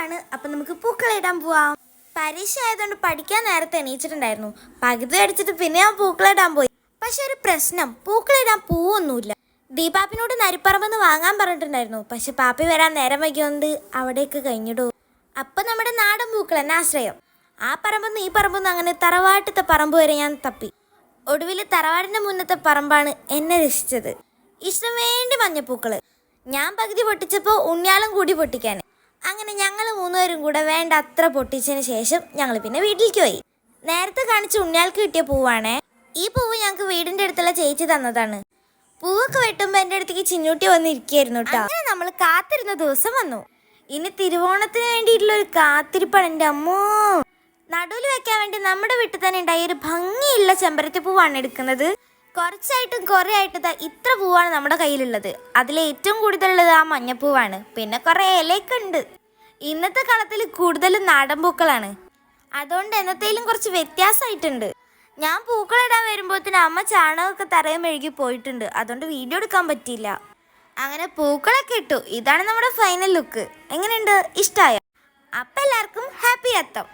ആണ്. അപ്പം നമുക്ക് പൂക്കളിടാൻ പോവാം. പരീക്ഷ ആയതുകൊണ്ട് പഠിക്കാൻ നേരത്തെ എണീച്ചിട്ടുണ്ടായിരുന്നു. പകുതി അടിച്ചിട്ട് പിന്നെ ഞാൻ പൂക്കളിടാൻ പോയി. പക്ഷെ ഒരു പ്രശ്നം, പൂക്കളിടാൻ പൂവൊന്നുമില്ല. ദീപാപ്പിനോട് നരിപ്പറമ്പെന്ന് വാങ്ങാൻ പറഞ്ഞിട്ടുണ്ടായിരുന്നു. പക്ഷെ പാപ്പി വരാൻ നേരം വൈകിയോണ്ട് അവിടേക്ക് കഴിഞ്ഞിടൂ. അപ്പം നമ്മുടെ നാടൻ പൂക്കൾ എന്നെ ആശ്രയം. ആ പറമ്പെന്ന് ഈ പറമ്പെന്ന് അങ്ങനെ തറവാട്ടത്തെ പറമ്പ് വരെ ഞാൻ തപ്പി. ഒടുവിൽ തറവാടിൻ്റെ മുന്നത്തെ പറമ്പാണ് എന്നെ രക്ഷിച്ചത്. ഇഷ്ടം വേണ്ടി മഞ്ഞപ്പൂക്കൾ. ഞാൻ പകുതി പൊട്ടിച്ചപ്പോൾ ഉണ്ണിയാളും കൂടി പൊട്ടിക്കാൻ. അങ്ങനെ ഞങ്ങൾ മൂന്നുപേരും കൂടെ വേണ്ട അത്ര പൊട്ടിച്ചതിന് ശേഷം ഞങ്ങൾ പിന്നെ വീട്ടിലേക്ക് പോയി. നേരത്തെ കാണിച്ച് ഉണ്ണിയാൾക്ക് കിട്ടിയ പൂവാണേ. ഈ പൂവ് ഞങ്ങൾക്ക് വീടിൻ്റെ അടുത്തുള്ള ചേച്ചി തന്നതാണ്. പൂവൊക്കെ വെട്ടുമ്പോൾ എൻ്റെ അടുത്തേക്ക് ചിന്നൂട്ടി വന്നിരിക്കുകയായിരുന്നു കേട്ടോ. അങ്ങനെ നമ്മൾ കാത്തിരുന്ന ദിവസം വന്നു. ഇനി തിരുവോണത്തിന് വേണ്ടിയിട്ടുള്ള ഒരു കാത്തിരിപ്പാണ് എൻ്റെ അമ്മോ. നടുവിൽ വെക്കാൻ വേണ്ടി നമ്മുടെ വീട്ടിൽ തന്നെ ഉണ്ടായ ഒരു ഭംഗിയുള്ള ചെമ്പരത്തി പൂവാണ് എടുക്കുന്നത്. കുറച്ചായിട്ടും കുറേ ആയിട്ട് ഇത്ര പൂവാണ് നമ്മുടെ കയ്യിലുള്ളത്. അതിലേറ്റവും കൂടുതലുള്ളത് ആ മഞ്ഞപ്പൂവാണ്. പിന്നെ കുറേ ഇലയൊക്കെ ഉണ്ട്. ഇന്നത്തെ കളത്തിൽ കൂടുതലും നാടൻ പൂക്കളാണ്. അതുകൊണ്ട് എന്നത്തേലും കുറച്ച് വ്യത്യാസമായിട്ടുണ്ട്. ഞാൻ പൂക്കളിടാൻ വരുമ്പോഴത്തേന് അമ്മ ചാണകമൊക്കെ തറയിൽ മെഴുകി പോയിട്ടുണ്ട്. അതുകൊണ്ട് വീഡിയോ എടുക്കാൻ പറ്റിയില്ല. അങ്ങനെ പൂക്കളൊക്കെ ഇട്ടു. ഇതാണ് നമ്മുടെ ഫൈനൽ ലുക്ക്. എങ്ങനെയുണ്ട്? ഇഷ്ടമായോ? അപ്പം എല്ലാവർക്കും ഹാപ്പി അത്തം.